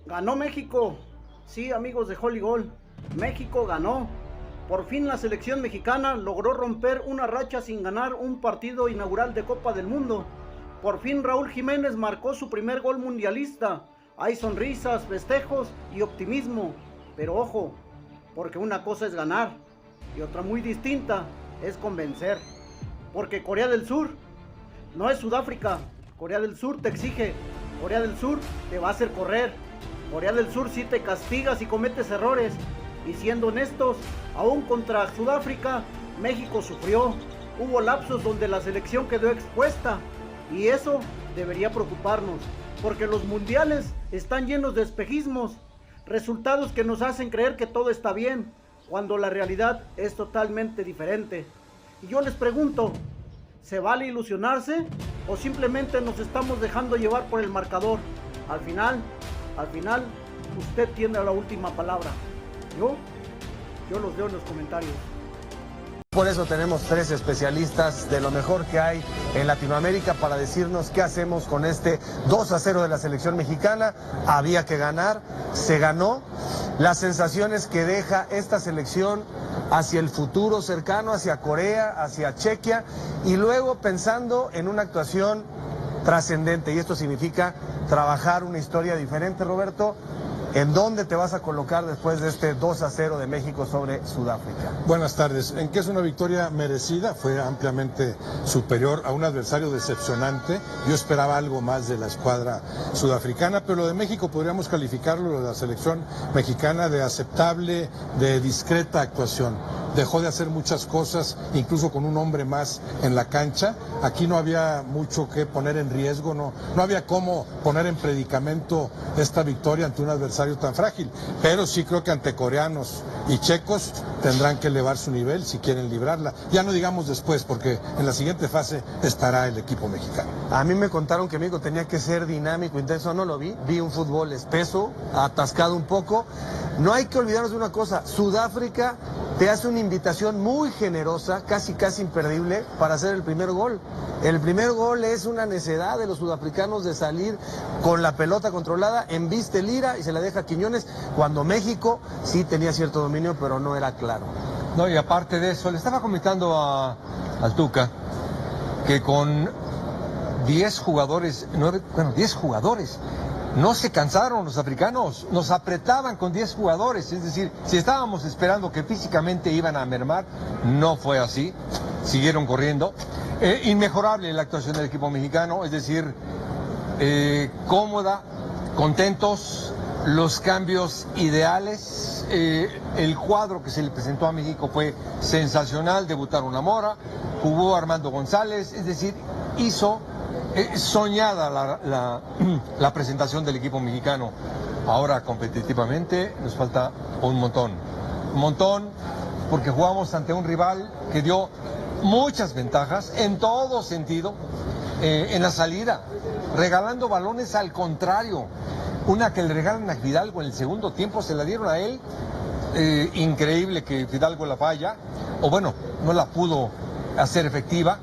Ganó México. Sí, amigos de Holy Gol, México ganó. Por fin la selección mexicana logró romper una racha sin ganar un partido inaugural de Copa del Mundo. Por fin Raúl Jiménez marcó su primer gol mundialista. Hay sonrisas, festejos y optimismo. Pero ojo, porque una cosa es ganar y otra muy distinta es convencer. Porque Corea del Sur no es Sudáfrica. Corea del Sur te exige. Corea del Sur te va a hacer correr. Corea del Sur sí te castiga si cometes errores. Y siendo honestos, aún contra Sudáfrica, México sufrió. Hubo lapsos donde la selección quedó expuesta. Y eso debería preocuparnos, porque los mundiales están llenos de espejismos, resultados que nos hacen creer que todo está bien, cuando la realidad es totalmente diferente. Y yo les pregunto, ¿se vale ilusionarse o simplemente nos estamos dejando llevar por el marcador? Al final, usted tiene la última palabra. Yo los leo en los comentarios. Por eso tenemos 3 especialistas de lo mejor que hay en Latinoamérica para decirnos qué hacemos con este 2-0 de la selección mexicana. Había que ganar, se ganó. Las sensaciones que deja esta selección hacia el futuro cercano, hacia Corea, hacia Chequia, y luego pensando en una actuación trascendente, y esto significa trabajar una historia diferente, Roberto. ¿En dónde te vas a colocar después de este 2-0 de México sobre Sudáfrica? Buenas tardes. En que es una victoria merecida, fue ampliamente superior a un adversario decepcionante. Yo esperaba algo más de la escuadra sudafricana, pero lo de México podríamos calificarlo, lo de la selección mexicana, de aceptable, de discreta actuación. Dejó de hacer muchas cosas, incluso con un hombre más en la cancha. Aquí no había mucho que poner en riesgo, no había cómo poner en predicamento esta victoria ante un adversario tan frágil. Pero sí creo que ante coreanos y checos tendrán que elevar su nivel si quieren librarla. Ya no digamos después, porque en la siguiente fase estará el equipo mexicano. A mí me contaron que México tenía que ser dinámico, intenso, no lo vi. Vi un fútbol espeso, atascado un poco. No hay que olvidarnos de una cosa, Sudáfrica te hace una invitación muy generosa, casi imperdible, para hacer el primer gol. El primer gol es una necedad de los sudafricanos de salir con la pelota controlada, embiste Lira y se la deja a Quiñones, cuando México sí tenía cierto dominio, pero no era claro. No, y aparte de eso, le estaba comentando al Tuca que con 10 jugadores, 10 jugadores, no se cansaron los africanos, nos apretaban con 10 jugadores, es decir, si estábamos esperando que físicamente iban a mermar, no fue así, siguieron corriendo. Inmejorable la actuación del equipo mexicano, es decir, cómoda, contentos, los cambios ideales, el cuadro que se le presentó a México fue sensacional, debutaron a Mora, jugó Armando González, es decir, hizo soñada la presentación del equipo mexicano. Ahora competitivamente nos falta un montón, porque jugamos ante un rival que dio muchas ventajas en todo sentido, en la salida, regalando balones al contrario. Una que le regalan a Fidalgo en el segundo tiempo, se la dieron a él, increíble que Fidalgo la falla, o bueno, no la pudo hacer efectiva,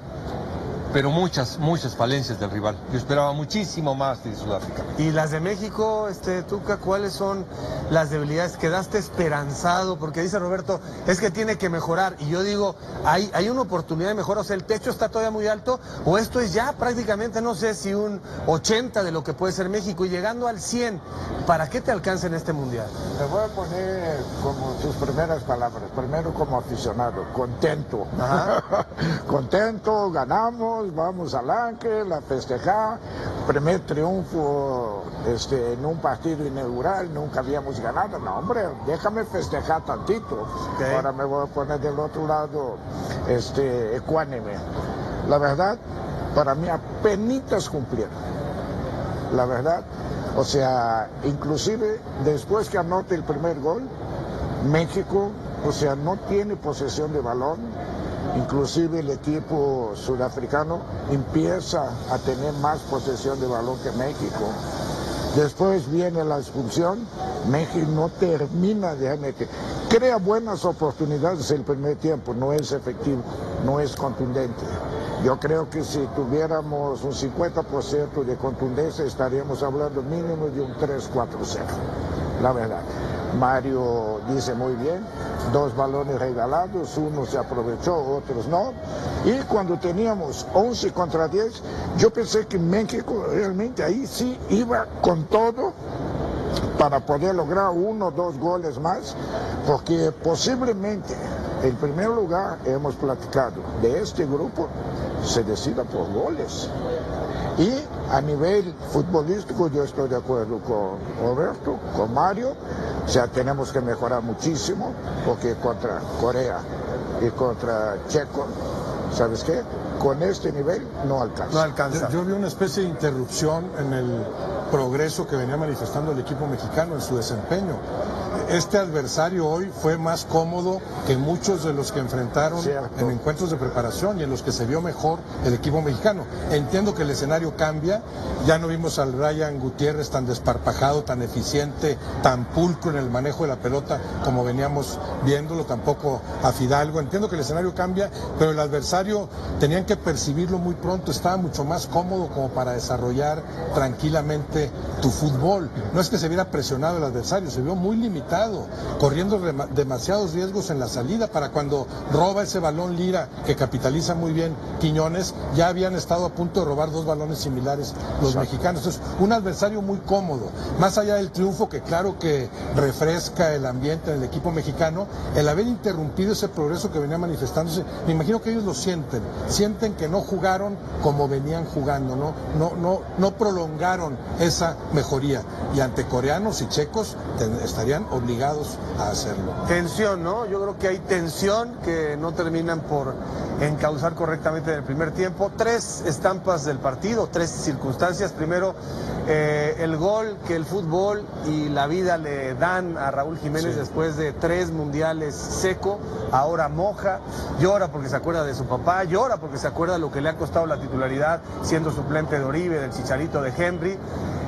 pero muchas falencias del rival. Yo esperaba muchísimo más de Sudáfrica. ¿Y las de México, Tuca, cuáles son las debilidades? ¿Quedaste esperanzado? Porque dice Roberto, es que tiene que mejorar. Y yo digo, hay una oportunidad de mejora. O sea, el techo está todavía muy alto, o esto es ya prácticamente, no sé si un 80 de lo que puede ser México, y llegando al 100, ¿para qué te alcanza en este mundial? Me voy a poner como sus primeras palabras. Primero como aficionado, contento. Contento, ganamos. Vamos al Ángel a festejar, primer triunfo en un partido inaugural, nunca habíamos ganado. No, hombre, déjame festejar tantito. Okay. Ahora me voy a poner del otro lado ecuánime. La verdad, para mí apenitas cumplieron. La verdad, o sea, inclusive después que anote el primer gol, México, o sea, no tiene posesión de balón. Inclusive el equipo sudafricano empieza a tener más posesión de balón que México. Después viene la expulsión, México no termina de meter. Crea buenas oportunidades el primer tiempo, no es efectivo, no es contundente. Yo creo que si tuviéramos un 50% de contundencia estaríamos hablando mínimo de un 3-4-0, la verdad. Mario dice muy bien, 2 balones regalados, uno se aprovechó, otros no. Y cuando teníamos 11 contra 10, yo pensé que México realmente ahí sí iba con todo para poder lograr 1 o 2 goles más, porque posiblemente, en primer lugar, hemos platicado, de este grupo se decida por goles. Y a nivel futbolístico yo estoy de acuerdo con Roberto, con Mario, o sea, tenemos que mejorar muchísimo, porque contra Corea y contra Checo, ¿sabes qué? Con este nivel no alcanza. No alcanza. Yo vi una especie de interrupción en el progreso que venía manifestando el equipo mexicano en su desempeño. Este adversario hoy fue más cómodo que muchos de los que enfrentaron en encuentros de preparación y en los que se vio mejor el equipo mexicano. Entiendo que el escenario cambia, ya no vimos al Brian Gutiérrez tan desparpajado, tan eficiente, tan pulcro en el manejo de la pelota como veníamos viéndolo, tampoco a Fidalgo. Entiendo que el escenario cambia, pero el adversario tenían que percibirlo muy pronto, estaba mucho más cómodo como para desarrollar tranquilamente tu fútbol. No es que se viera presionado el adversario, se vio muy limitado, corriendo demasiados riesgos en la salida. Para cuando roba ese balón Lira, que capitaliza muy bien Quiñones, ya habían estado a punto de robar 2 balones similares los mexicanos. Entonces, un adversario muy cómodo, más allá del triunfo, que claro que refresca el ambiente en el equipo mexicano, el haber interrumpido ese progreso que venía manifestándose, me imagino que ellos lo sienten que no jugaron como venían jugando, no prolongaron esa mejoría, y ante coreanos y checos estarían obligados a hacerlo. Tensión, ¿no? Yo creo que hay tensión que no terminan por encauzar correctamente en el primer tiempo. 3 estampas del partido, 3 circunstancias. Primero, el gol que el fútbol y la vida le dan a Raúl Jiménez después de 3 mundiales seco. Ahora moja, llora porque se acuerda de su papá, llora porque se acuerda de lo que le ha costado la titularidad siendo suplente de Oribe, del Chicharito, de Henry.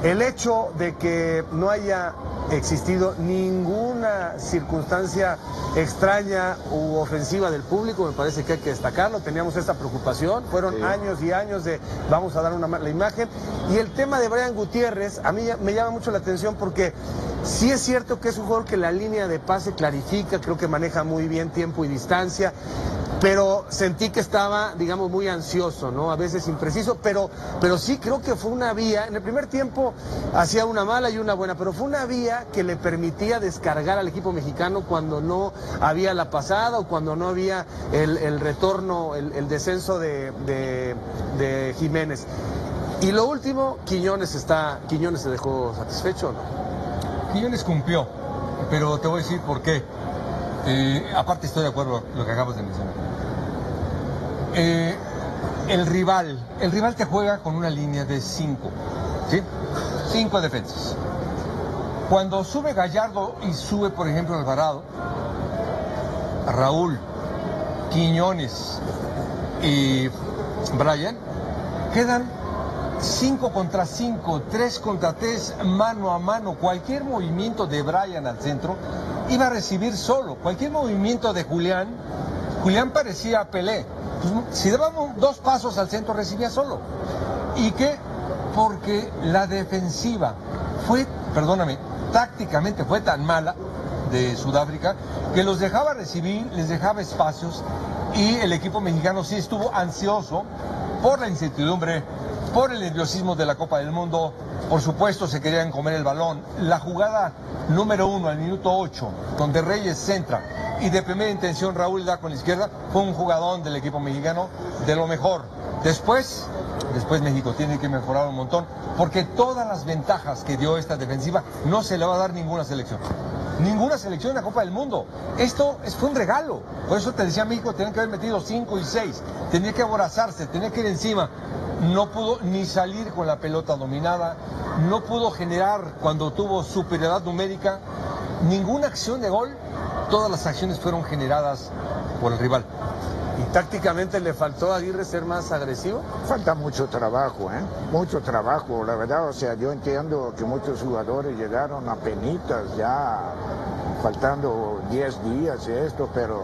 El hecho de que no haya existido ninguna circunstancia extraña u ofensiva del público, me parece que hay que destacarlo. Teníamos esta preocupación, fueron años y años de vamos a dar una mala imagen. Y el tema de Brian Gutiérrez a mí me llama mucho la atención, porque sí es cierto que es un jugador que la línea de pase clarifica, creo que maneja muy bien tiempo y distancia, pero sentí que estaba, digamos, muy ansioso, ¿no? A veces impreciso, pero sí creo que fue una vía. En el primer tiempo hacía una mala y una buena, pero fue una vía que le permitía descargar al equipo mexicano cuando no había la pasada o cuando no había el retorno, el descenso de Jiménez. Y lo último, Quiñones se dejó satisfecho, ¿no? Quiñones cumplió, pero te voy a decir por qué. Aparte estoy de acuerdo con lo que acabas de mencionar. El rival te juega con una línea de 5, ¿sí? 5 defensas. Cuando sube Gallardo y sube, por ejemplo, Alvarado, Raúl, Quiñones y Brian, quedan 5 contra 5, 3 contra 3, mano a mano. Cualquier movimiento de Brian al centro iba a recibir solo. Cualquier movimiento de Julián parecía Pelé. Pues, si dábamos 2 pasos al centro, recibía solo. ¿Y qué? Porque la defensiva tácticamente fue tan mala de Sudáfrica que los dejaba recibir, les dejaba espacios, y el equipo mexicano sí estuvo ansioso por la incertidumbre, por el nerviosismo de la Copa del Mundo. Por supuesto se querían comer el balón. La jugada número 1 al minuto 8, donde Reyes centra y de primera intención Raúl da con la izquierda, fue un jugadón del equipo mexicano de lo mejor. Después México tiene que mejorar un montón, porque todas las ventajas que dio esta defensiva no se le va a dar ninguna selección. Ninguna selección en la Copa del Mundo. Esto fue un regalo. Por eso te decía, México tenía que haber metido 5 y 6. Tenía que aborazarse, tenía que ir encima. No pudo ni salir con la pelota dominada, no pudo generar cuando tuvo superioridad numérica, ninguna acción de gol. Todas las acciones fueron generadas por el rival. ¿Tácticamente le faltó a Aguirre ser más agresivo? Falta mucho trabajo, mucho trabajo, la verdad. O sea, yo entiendo que muchos jugadores llegaron a penitas ya, faltando 10 días y esto, pero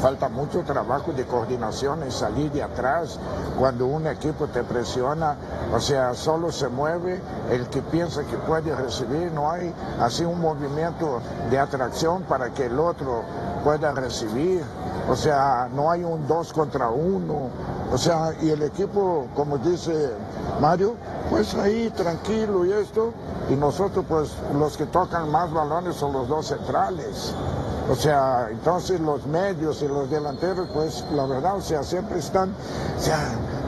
falta mucho trabajo de coordinación en salir de atrás. Cuando un equipo te presiona, o sea, solo se mueve el que piensa que puede recibir, no hay así un movimiento de atracción para que el otro pueda recibir. O sea, no hay un 2 contra 1. O sea, y el equipo, como dice Mario, pues ahí tranquilo y esto. Y nosotros, pues, los que tocan más balones son los dos centrales. O sea, entonces los medios y los delanteros, pues, la verdad, o sea, siempre están, o sea,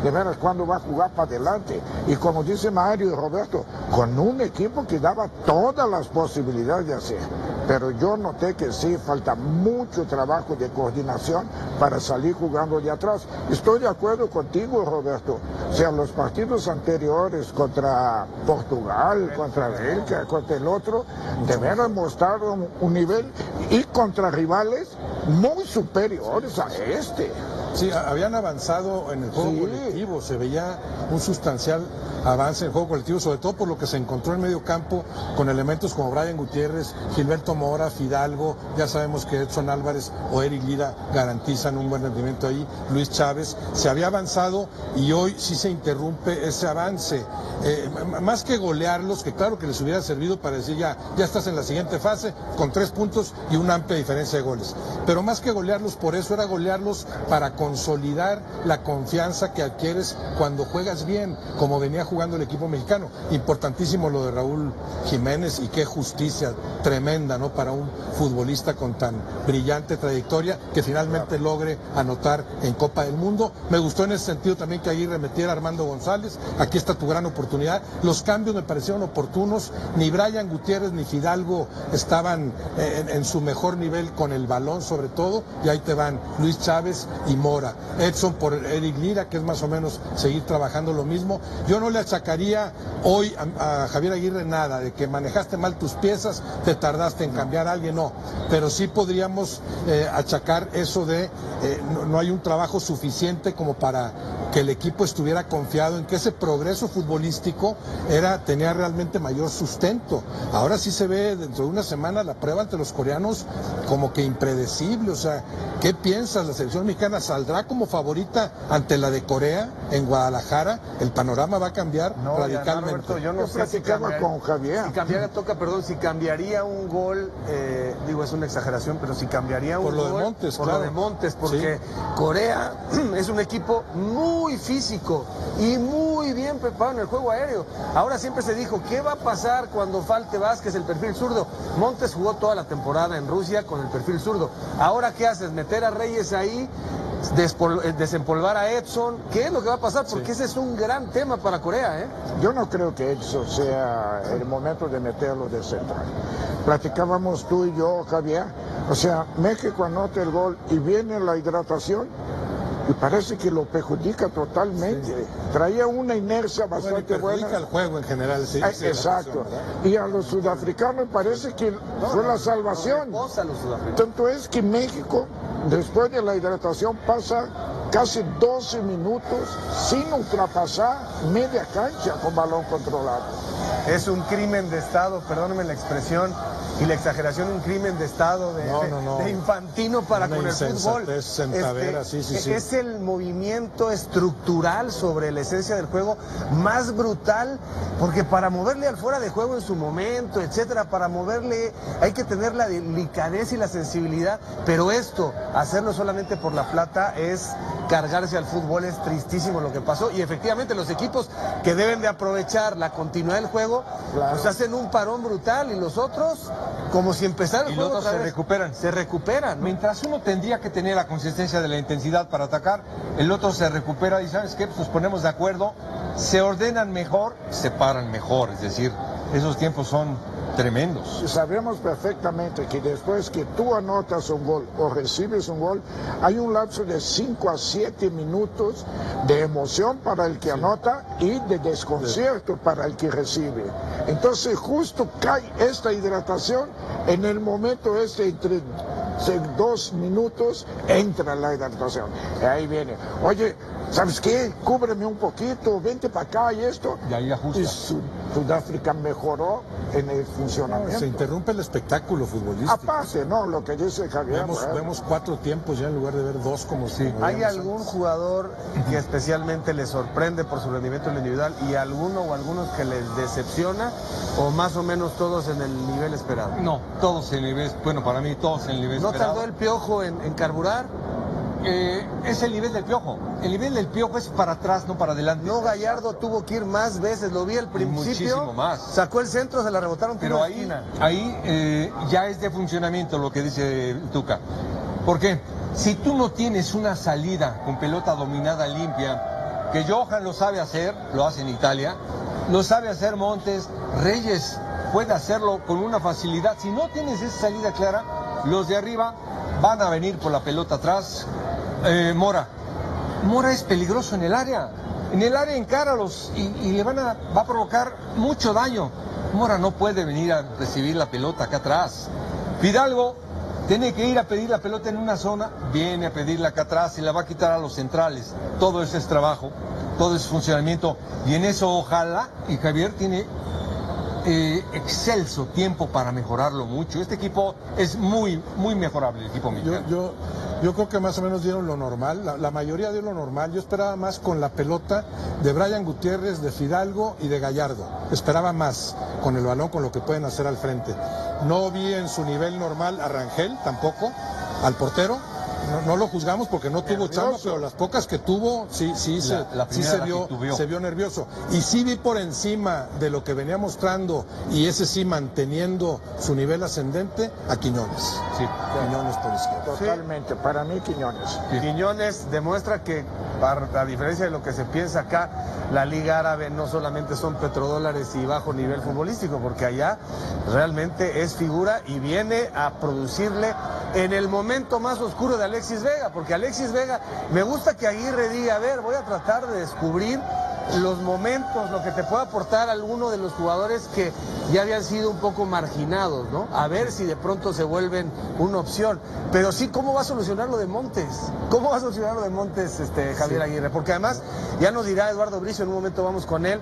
de veras, cuando va a jugar para adelante. Y como dice Mario y Roberto, con un equipo que daba todas las posibilidades de hacer. Pero yo noté que sí, falta mucho trabajo de coordinación para salir jugando de atrás. Estoy de acuerdo contigo, Roberto. O sea, los partidos anteriores contra Portugal, contra Bélgica, contra el otro, de veras mostraron un nivel y contra rivales muy superiores a este. Sí, habían avanzado en el juego colectivo, se veía un sustancial avance en el juego colectivo, sobre todo por lo que se encontró en medio campo con elementos como Brian Gutiérrez, Gilberto Mora, Fidalgo, ya sabemos que Edson Álvarez o Eric Lira garantizan un buen rendimiento ahí, Luis Chávez, se había avanzado y hoy sí se interrumpe ese avance, más que golearlos, que claro que les hubiera servido para decir ya estás en la siguiente fase con 3 puntos y una amplia diferencia de goles, pero más que golearlos, por eso era golearlos para consolidar la confianza que adquieres cuando juegas bien, como venía jugando el equipo mexicano. Importantísimo lo de Raúl Jiménez y qué justicia tremenda, ¿no? Para un futbolista con tan brillante trayectoria que finalmente logre anotar en Copa del Mundo. Me gustó en ese sentido también que Aguirre metiera a Armando González. Aquí está tu gran oportunidad. Los cambios me parecieron oportunos. Ni Brian Gutiérrez ni Fidalgo estaban en su mejor nivel con el balón sobre todo. Y ahí te van Luis Chávez y Mora. Edson por Eric Lira, que es más o menos seguir trabajando lo mismo. Yo no le achacaría hoy a Javier Aguirre nada, de que manejaste mal tus piezas, te tardaste en cambiar a alguien, no. Pero sí podríamos achacar eso de no hay un trabajo suficiente como para que el equipo estuviera confiado en que ese progreso futbolístico tenía realmente mayor sustento. Ahora sí se ve dentro de una semana la prueba ante los coreanos como que impredecible. O sea, ¿qué piensas? ¿La selección mexicana saldrá como favorita ante la de Corea en Guadalajara? El panorama va a cambiar radicalmente. Roberto, yo no sé si con Javier. Si cambiaría un gol, digo, es una exageración, pero si cambiaría un por lo gol, de Montes, por claro. lo de Montes, porque sí. Corea es un equipo muy físico y muy bien preparado en el juego aéreo. Ahora siempre se dijo, ¿qué va a pasar cuando falte Vázquez, el perfil zurdo? Montes jugó toda la temporada en Rusia con el perfil zurdo. Ahora, ¿qué haces? ¿Meter a Reyes ahí? ¿Desempolvar a Edson? ¿Qué es lo que va a pasar? Porque ese es un gran tema para Corea, ¿eh? Yo no creo que Edson sea el momento de meterlo de central. Platicábamos tú y yo, Javier, o sea, México anota el gol y viene la hidratación y parece que lo perjudica totalmente. Sí. Traía una inercia bastante buena. Perjudica el juego en general, sí. Exacto. Y a los sudafricanos parece que fue la salvación. Tanto es que México, después de la hidratación, pasa casi 12 minutos sin ultrapasar media cancha con balón controlado. Es un crimen de Estado, perdónenme la expresión y la exageración, un crimen de Estado de infantino para con el fútbol. Es el movimiento estructural sobre la esencia del juego más brutal, porque para moverle al fuera de juego en su momento, etcétera, para moverle hay que tener la delicadeza y la sensibilidad, pero esto, hacerlo solamente por la plata, es cargarse al fútbol. Es tristísimo lo que pasó, y efectivamente los equipos que deben de aprovechar la continuidad del juego, pues hacen un parón brutal, y los otros, como si empezara el juego otra vez, se recuperan, ¿no? Mientras uno tendría que tener la consistencia de la intensidad para atacar, el otro se recupera y ¿sabes qué? Pues nos ponemos de acuerdo, se ordenan mejor, se paran mejor, es decir, esos tiempos son tremendos. Sabemos perfectamente que después que tú anotas un gol o recibes un gol, hay un lapso de 5 a 7 minutos de emoción para el que anota y de desconcierto para el que recibe. Entonces justo cae esta hidratación en el momento entre 2 minutos, entra la hidratación. Y ahí viene, oye, ¿sabes qué? Cúbreme un poquito, vente para acá y esto. Y ahí ajusta. Y Sudáfrica mejoró en el funcionamiento. Se interrumpe el espectáculo futbolístico. Aparte, ¿no? Lo que dice Javier. Vemos 4 tiempos ya en lugar de ver 2 como si. ¿Hay algún jugador que especialmente les sorprende por su rendimiento individual y alguno o algunos que les decepciona, o más o menos todos en el nivel esperado? No, todos en el nivel, bueno, para mí todos en el nivel ¿No esperado. tardó el Piojo en carburar? Es el nivel del Piojo. El nivel del Piojo es para atrás, no para adelante. No, Gallardo tuvo que ir más veces, lo vi al principio. Muchísimo más. Sacó el centro, se la rebotaron. Pero ahí ya es de funcionamiento lo que dice Tuca. ¿Por qué? Si tú no tienes una salida con pelota dominada limpia, que Johan lo sabe hacer, lo hace en Italia, lo sabe hacer Montes, Reyes puede hacerlo con una facilidad. Si no tienes esa salida clara, los de arriba van a venir por la pelota atrás. Mora es peligroso en el área. En el área encáralos y le va a provocar mucho daño. Mora no puede venir a recibir la pelota acá atrás. Fidalgo tiene que ir a pedir la pelota en una zona, viene a pedirla acá atrás y la va a quitar a los centrales. Todo eso es trabajo, todo es funcionamiento. Y en eso ojalá, y Javier tiene excelso tiempo para mejorarlo mucho. Este equipo es muy, muy mejorable, el equipo mexicano. Yo creo que más o menos dieron lo normal, la mayoría dio lo normal. Yo esperaba más con la pelota de Brian Gutiérrez, de Fidalgo y de Gallardo. Esperaba más con el balón, con lo que pueden hacer al frente. No vi en su nivel normal a Rangel tampoco, al portero. No lo juzgamos porque no tuvo chamba, pero las pocas que tuvo, sí se vio nervioso. Y sí vi por encima de lo que venía mostrando, y ese sí manteniendo su nivel ascendente, a Quiñones. Sí. Quiñones por izquierda. Totalmente, para mí Quiñones. Sí. Quiñones demuestra que, a diferencia de lo que se piensa acá, la Liga Árabe no solamente son petrodólares y bajo nivel futbolístico, porque allá realmente es figura y viene a producirle en el momento más oscuro de Alexis Vega, porque Alexis Vega, me gusta que Aguirre diga, a ver, voy a tratar de descubrir los momentos, lo que te puede aportar alguno de los jugadores que ya habían sido un poco marginados, ¿no? A ver si de pronto se vuelven una opción. Pero sí, ¿cómo va a solucionar lo de Montes? ¿Cómo va a solucionar lo de Montes, Javier Aguirre? Porque además, ya nos dirá Eduardo Bricio, en un momento vamos con él.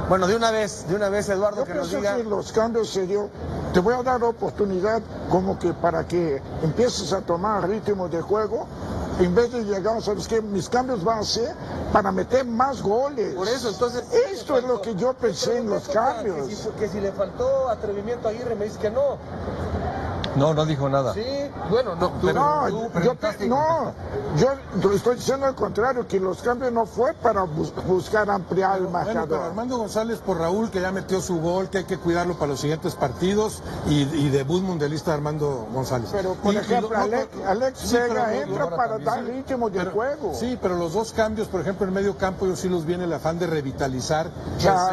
Bueno, de una vez, Eduardo, que nos diga. Que los cambios se dio. Te voy a dar oportunidad como que para que empieces a tomar ritmo de juego. En vez de llegar, ¿sabes qué? Mis cambios van a ser para meter más goles. Por eso, entonces. Esto es lo que yo pensé en los cambios. Que si le faltó atrevimiento a Aguirre, me dice que no. No dijo nada. Sí, bueno, no. Yo estoy diciendo al contrario, que los cambios no fue para buscar ampliar el marcador. Bueno, pero Armando González por Raúl, que ya metió su gol, que hay que cuidarlo para los siguientes partidos, y debut mundialista de Armando González. Pero, por ejemplo, Alex Vega entra para dar ritmo de juego. Sí, pero los dos cambios, por ejemplo, en medio campo, yo sí los vi en el afán de revitalizar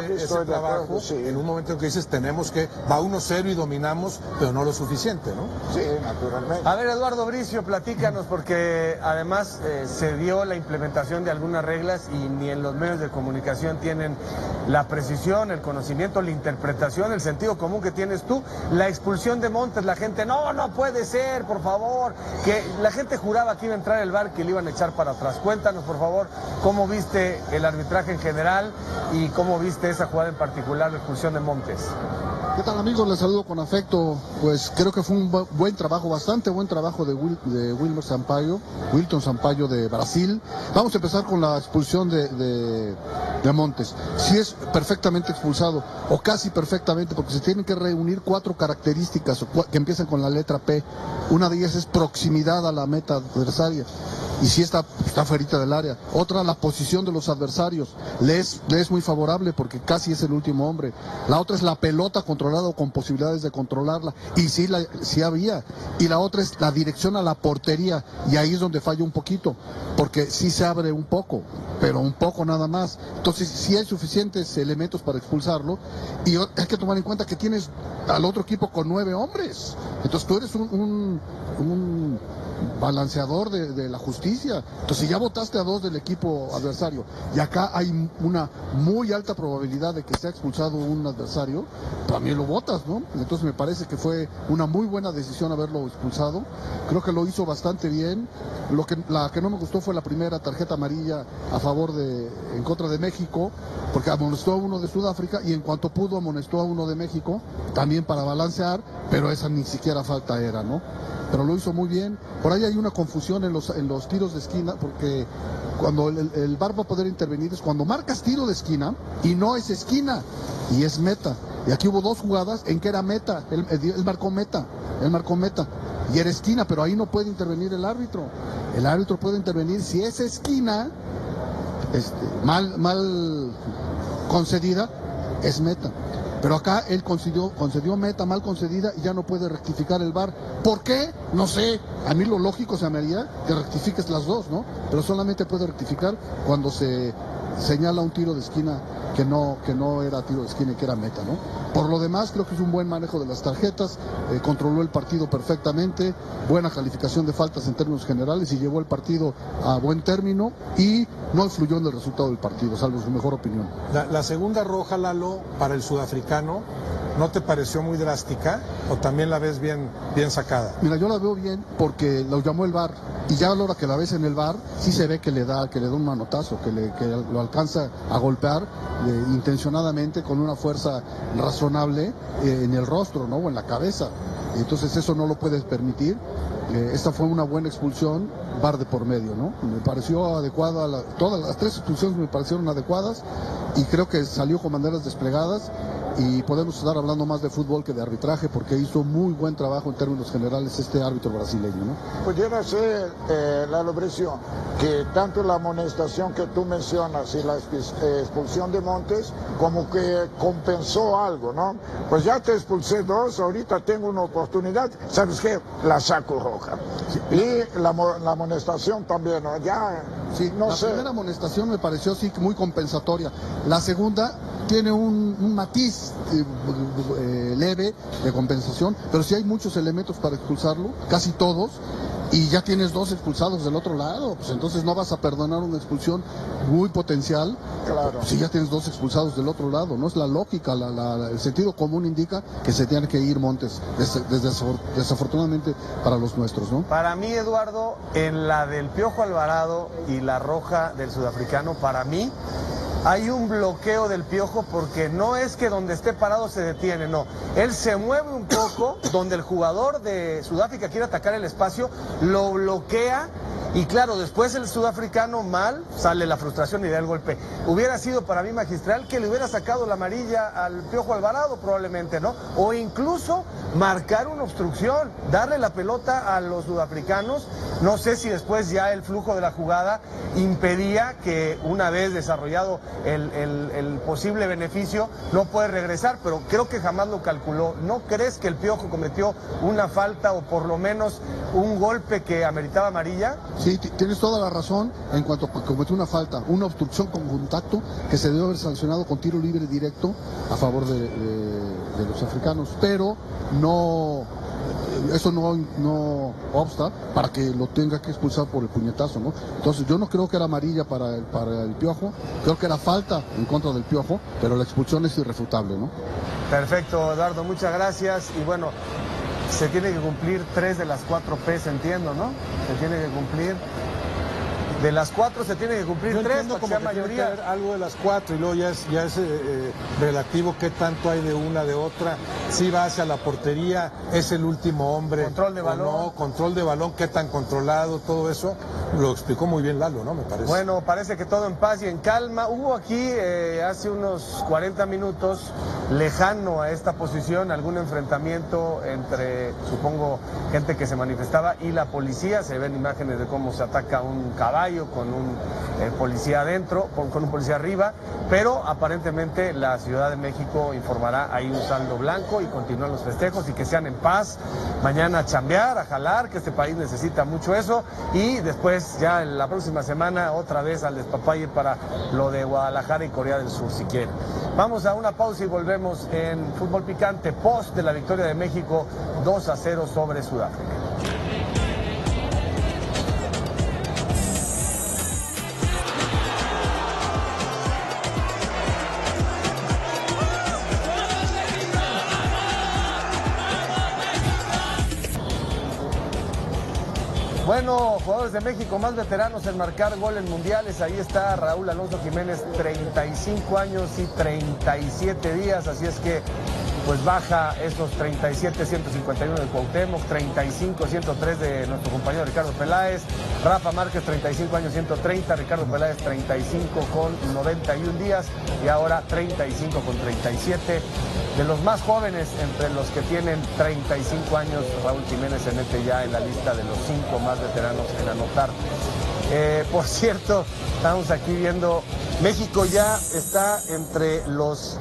ese trabajo. Sí. En un momento en que dices, va 1-0 y dominamos, pero no lo suficiente, ¿no? Sí, naturalmente. A ver, Eduardo Bricio, platícanos, porque además se dio la implementación de algunas reglas y ni en los medios de comunicación tienen la precisión, el conocimiento, la interpretación, el sentido común que tienes tú. La expulsión de Montes, la gente, no puede ser, por favor, que la gente juraba que iba a entrar el VAR, que le iban a echar para atrás. Cuéntanos, por favor, cómo viste el arbitraje en general y cómo viste esa jugada en particular, la expulsión de Montes. ¿Qué tal, amigos? Les saludo con afecto. Pues creo que fue un buen trabajo, bastante buen trabajo de Wilton Sampaio de Brasil. Vamos a empezar con la expulsión de Montes. Si es perfectamente expulsado, o casi perfectamente, porque se tienen que reunir 4 características que empiezan con la letra P. Una de ellas es proximidad a la meta adversaria. Y si está fuerita del área. Otra, la posición de los adversarios. Le es muy favorable porque casi es el último hombre. La otra es la pelota controlada o con posibilidades de controlarla. Y sí había. Y la otra es la dirección a la portería. Y ahí es donde falla un poquito. Porque sí se abre un poco, pero un poco nada más. Entonces sí hay suficientes elementos para expulsarlo. Y hay que tomar en cuenta que tienes al otro equipo con 9 hombres. Entonces tú eres un balanceador de la justicia. Entonces, si ya votaste a 2 del equipo adversario y acá hay una muy alta probabilidad de que sea expulsado un adversario, también lo votas, ¿no? Entonces me parece que fue una muy buena decisión haberlo expulsado. Creo que lo hizo bastante bien. La que no me gustó fue la primera tarjeta amarilla en contra de México, porque amonestó a uno de Sudáfrica y en cuanto pudo amonestó a uno de México, también para balancear, pero esa ni siquiera falta era, ¿no? Pero lo hizo muy bien. Por ahí hay una confusión en los tiros de esquina, porque cuando el VAR va a poder intervenir es cuando marcas tiro de esquina y no es esquina, y es meta. Y aquí hubo 2 jugadas en que era meta, él marcó meta, y era esquina, pero ahí no puede intervenir el árbitro. El árbitro puede intervenir si es esquina, mal concedida, es meta. Pero acá él concedió meta mal concedida y ya no puede rectificar el VAR. ¿Por qué? No sé. A mí lo lógico se me haría que rectifiques las 2, ¿no? Pero solamente puede rectificar cuando se señala un tiro de esquina que no era tiro de esquina y que era meta, ¿no? Por lo demás, creo que es un buen manejo de las tarjetas, controló el partido perfectamente, buena calificación de faltas en términos generales y llevó el partido a buen término y no influyó en el resultado del partido, salvo su mejor opinión. La segunda roja, Lalo, para el sudafricano, ¿no te pareció muy drástica o también la ves bien sacada? Mira, yo la veo bien porque lo llamó el VAR y ya a la hora que la ves en el VAR sí se ve que le da un manotazo, que lo alcanza a golpear intencionadamente con una fuerza razonable en el rostro, ¿no? O en la cabeza. Y entonces eso no lo puedes permitir. Esta fue una buena expulsión, VAR de por medio, ¿no? Me pareció adecuada, todas las 3 expulsiones me parecieron adecuadas y creo que salió con banderas desplegadas. Y podemos estar hablando más de fútbol que de arbitraje porque hizo muy buen trabajo en términos generales este árbitro brasileño, ¿no? Pudiera ser, Lalo Bricio, que tanto la amonestación que tú mencionas y la expulsión de Montes como que compensó algo, ¿no? Pues ya te expulsé 2, ahorita tengo una oportunidad, ¿sabes qué? La saco roja. Sí. Y la amonestación también, ¿no? Ya, sí, no sé. La primera amonestación me pareció sí muy compensatoria. La segunda tiene un matiz leve de compensación, pero sí hay muchos elementos para expulsarlo, casi todos, y ya tienes 2 expulsados del otro lado, pues entonces no vas a perdonar una expulsión muy potencial, claro. Si ya tienes 2 expulsados del otro lado, no es la lógica, el sentido común indica que se tiene que ir Montes, desafortunadamente para los nuestros, ¿no? Para mí, Eduardo, en la del Piojo Alvarado y la roja del sudafricano, para mí hay un bloqueo del Piojo porque no es que donde esté parado se detiene, no. Él se mueve un poco, donde el jugador de Sudáfrica quiere atacar el espacio, lo bloquea y claro, después el sudafricano mal, sale la frustración y da el golpe. Hubiera sido para mí magistral que le hubiera sacado la amarilla al Piojo Alvarado probablemente, ¿no? O incluso marcar una obstrucción, darle la pelota a los sudafricanos. No sé si después ya el flujo de la jugada impedía que una vez desarrollado el posible beneficio no puede regresar, pero creo que jamás lo calculó. ¿No crees que el Piojo cometió una falta o por lo menos un golpe que ameritaba amarilla? Sí, tienes toda la razón en cuanto a que cometió una falta, una obstrucción con contacto que se debe haber sancionado con tiro libre directo a favor de los africanos, pero no, eso no obsta para que lo tenga que expulsar por el puñetazo, ¿no? Entonces yo no creo que era amarilla para el Piojo, creo que era falta en contra del Piojo, pero la expulsión es irrefutable, ¿no? Perfecto, Eduardo, muchas gracias y bueno, se tiene que cumplir 3 de las 4 P's, entiendo, ¿no? Se tiene que cumplir. De las 4 se tiene que cumplir 3 para que sea mayoría. Tiene que haber algo de las 4 y luego ya es relativo qué tanto hay de una de otra. Si va hacia la portería, es el último hombre. Control de balón. No, control de balón, qué tan controlado, todo eso. Lo explicó muy bien Lalo, ¿no? Me parece. Bueno, parece que todo en paz y en calma. Hubo aquí hace unos 40 minutos, lejano a esta posición, algún enfrentamiento entre, supongo, gente que se manifestaba y la policía. Se ven imágenes de cómo se ataca un caballo con un policía adentro, con un policía arriba, pero aparentemente la Ciudad de México informará ahí un saldo blanco y continúan los festejos y que sean en paz. Mañana a chambear, a jalar, que este país necesita mucho eso y después ya en la próxima semana otra vez al despapalle para lo de Guadalajara y Corea del Sur si quieren. Vamos a una pausa y volvemos en Fútbol Picante post de la victoria de México 2-0 sobre Sudáfrica. Bueno, jugadores de México más veteranos en marcar gol en mundiales. Ahí está Raúl Alonso Jiménez, 35 años y 37 días. Así es que pues baja esos 37, 151 de Cuauhtémoc, 35, 103 de nuestro compañero Ricardo Peláez. Rafa Márquez, 35 años, 130. Ricardo Peláez, 35 con 91 días. Y ahora 35 con 37. De los más jóvenes, entre los que tienen 35 años, Raúl Jiménez se mete ya en la lista de los 5 más veteranos en anotar. Por cierto, estamos aquí viendo, México ya está entre los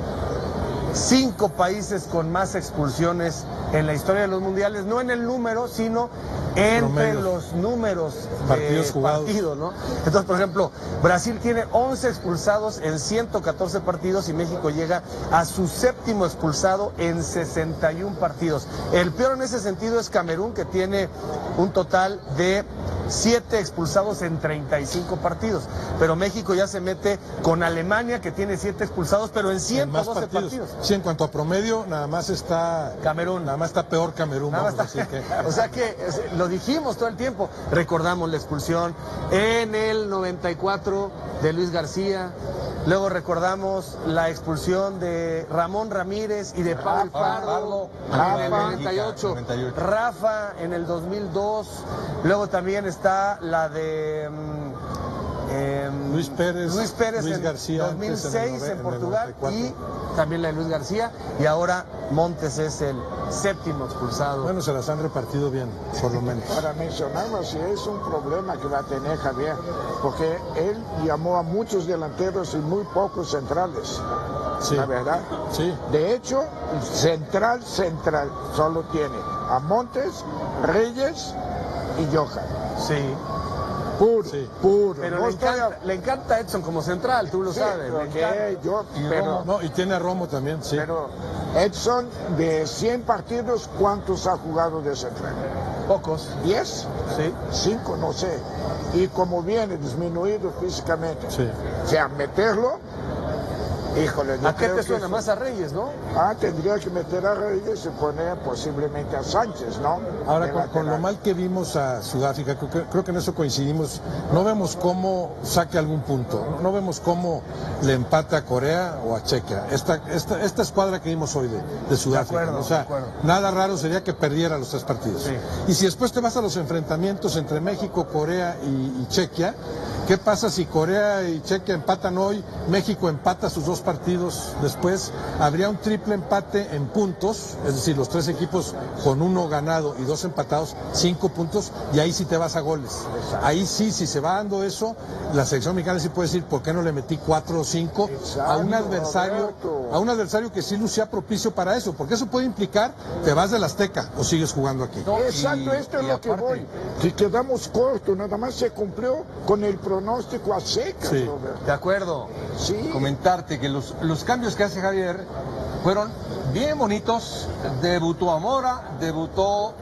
5 países con más expulsiones en la historia de los mundiales, no en el número, sino entre los números partidos jugados. ¿no? Entonces, por ejemplo, Brasil tiene 11 expulsados en 114 partidos y México llega a su 7º expulsado en 61 partidos. El peor en ese sentido es Camerún, que tiene un total de 7 expulsados en 35 partidos. Pero México ya se mete con Alemania, que tiene 7 expulsados, pero en 112 partidos. Sí, en cuanto a promedio, nada más está Camerún. Nada más está peor Camerún. O sea que lo dijimos todo el tiempo. Recordamos la expulsión en el 94 de Luis García. Luego recordamos la expulsión de Ramón Ramírez y de Pablo Pardo en el 98. Rafa en el 2002. Luego también está la de Luis Pérez en García, 2006 en Portugal, y también la de Luis García, y ahora Montes es el 7º expulsado. Bueno, se las han repartido bien, por lo menos. Para mencionarlo así, es un problema que va a tener Javier, porque él llamó a muchos delanteros y muy pocos centrales. Sí. ¿La verdad? Sí. De hecho, central, solo tiene a Montes, Reyes y Johan. Sí. Puro. Pero no le encanta Edson como central, tú lo sabes. Y tiene a Romo también, sí. Pero Edson, de 100 partidos, ¿cuántos ha jugado de central? Pocos. ¿10? Sí. 5, no sé. Y como viene disminuido físicamente, Sí. o sea, meterlo, híjole. ¿A qué te suena? Más a Reyes, ¿no? Tendría que meter a Reyes y poner posiblemente a Sánchez, ¿no? Ahora, con lo mal que vimos a Sudáfrica, creo que en eso coincidimos, no vemos cómo saque algún punto, no vemos cómo le empata a Corea o a Chequia. Esta escuadra que vimos hoy de Sudáfrica, de acuerdo, o sea, de acuerdo. Nada raro sería que perdiera los 3 partidos. Sí. Y si después te vas a los enfrentamientos entre México, Corea y Chequia, ¿qué pasa si Corea y Chequia empatan hoy, México empata sus 2 partidos después? Habría un triple empate en puntos, es decir, los 3 equipos con 1 ganado y 2 empatados, 5 puntos, y ahí sí te vas a goles. Exacto. Ahí sí, si se va dando eso, la selección mexicana sí puede decir, ¿por qué no le metí 4 o 5 a un adversario que sí lucía propicio para eso? Porque eso puede implicar, te vas del Azteca o sigues jugando aquí. Exacto, esto es lo que voy. Que quedamos cortos, nada más se cumplió con el pronóstico a secas, Sí. Robert. De acuerdo. Sí. Comentarte que los cambios que hace Javier fueron bien bonitos. Debutó Amora, debutó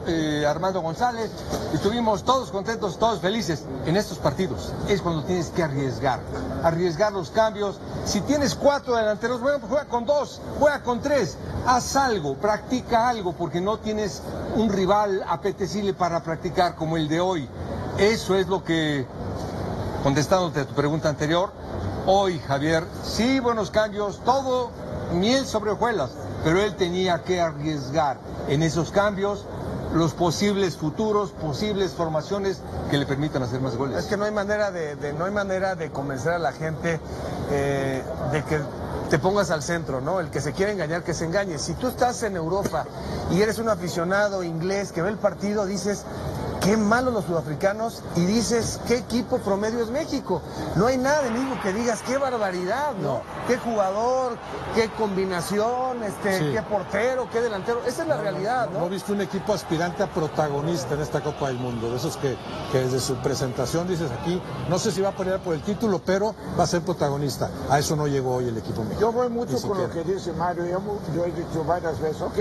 Armando González. Estuvimos todos contentos, todos felices. En estos partidos es cuando tienes que arriesgar los cambios. Si tienes 4 delanteros, bueno, pues juega con 2, juega con 3. Haz algo, practica algo, porque no tienes un rival apetecible para practicar como el de hoy. Eso es lo que, contestándote a tu pregunta anterior, hoy Javier, sí, buenos cambios, todo miel sobre hojuelas, pero él tenía que arriesgar en esos cambios los posibles futuros, posibles formaciones que le permitan hacer más goles. Es que no hay manera de convencer a la gente de que te pongas al centro, ¿no? El que se quiere engañar, que se engañe. Si tú estás en Europa y eres un aficionado inglés que ve el partido, dices, qué malos los sudafricanos, y dices, qué equipo promedio es México. No hay nada de México que digas, qué barbaridad, ¿no? Qué jugador, qué combinación, Sí. qué portero, qué delantero. Esa es la realidad, ¿no? No he visto un equipo aspirante a protagonista en esta Copa del Mundo, de esos que desde su presentación dices aquí, no sé si va a pelear por el título, pero va a ser protagonista. A eso no llegó hoy el equipo mexicano. Yo voy mucho con lo que dice Mario. Yo he dicho varias veces, ok,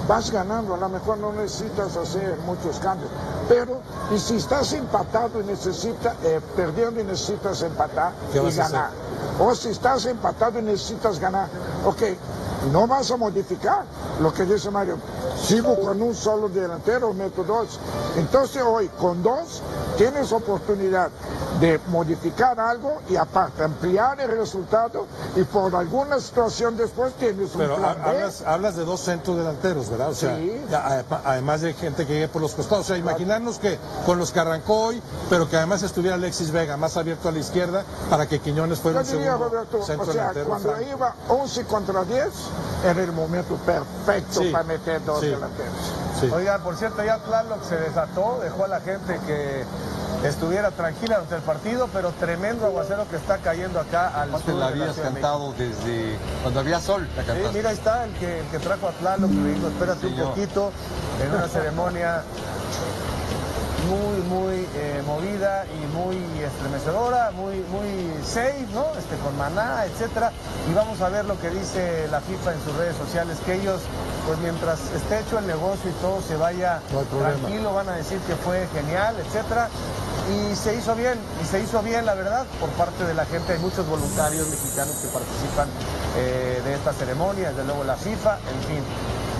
vas ganando, a lo mejor no necesitas hacer muchos cambios, pero y si estás empatado y perdiendo y necesitas empatar ¿Qué y vas a ganar, o si estás empatado y necesitas ganar, ok, No vas a modificar lo que dice Mario. Sigo con un solo delantero, meto dos. Entonces hoy con dos tienes oportunidad de modificar algo y aparte ampliar el resultado y por alguna situación después tienes un plan B. Hablas de dos centros delanteros, ¿verdad? O sea, Sí. además de gente que llegue por los costados. O sea, imaginarnos que con los que arrancó hoy, pero que además estuviera Alexis Vega más abierto a la izquierda para que Quiñones fuera Yo el diría, segundo Roberto, centro o sea, delantero. cuando iba 11 contra 10, era el momento perfecto Sí, para meter dos sí. delanteros. Sí. Oiga, por cierto, ya Tlaloc se desató, dejó a la gente que estuviera tranquila durante el partido, pero tremendo aguacero que está cayendo acá al sur Aparte de la la habías Ciudad de cantado desde cuando había sol, la Sí, cantaste. mira, ahí está el que trajo a Tlaloc, le dijo, espérate un Señor. poquito, en una ceremonia muy movida y muy estremecedora, muy safe, ¿no? Con Maná, etcétera. Y vamos a ver lo que dice la FIFA en sus redes sociales, que ellos, pues mientras esté hecho el negocio y todo se vaya No hay problema. tranquilo, van a decir que fue genial, etcétera. Y se hizo bien, la verdad, por parte de la gente. Hay muchos voluntarios mexicanos que participan de esta ceremonia, desde luego la FIFA, en fin.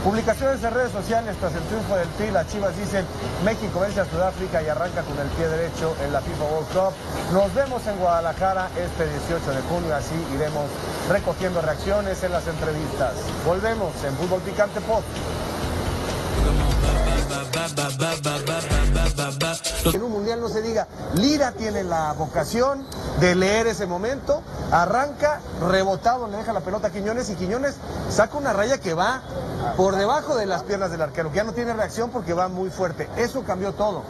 Publicaciones en redes sociales tras el triunfo del Tri, las Chivas dicen México vence a Sudáfrica y arranca con el pie derecho en la FIFA World Cup. Nos vemos en Guadalajara este 18 de junio, así iremos recogiendo reacciones en las entrevistas. Volvemos en Fútbol Picante Pod. En un mundial no se diga, Lira tiene la vocación de leer ese momento, arranca, rebotado, le deja la pelota a Quiñones y Quiñones saca una raya que va por debajo de las piernas del arquero, que ya no tiene reacción porque va muy fuerte. Eso cambió todo.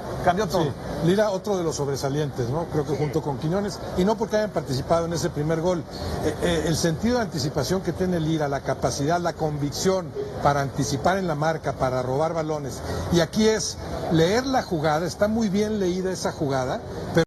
Sí, Lira, otro de los sobresalientes, ¿no? Creo que junto con Quiñones, y no porque hayan participado en ese primer gol, el sentido de anticipación que tiene Lira, la capacidad, la convicción para anticipar en la marca, para robar balones, y aquí es leer la jugada, está muy bien leída esa jugada,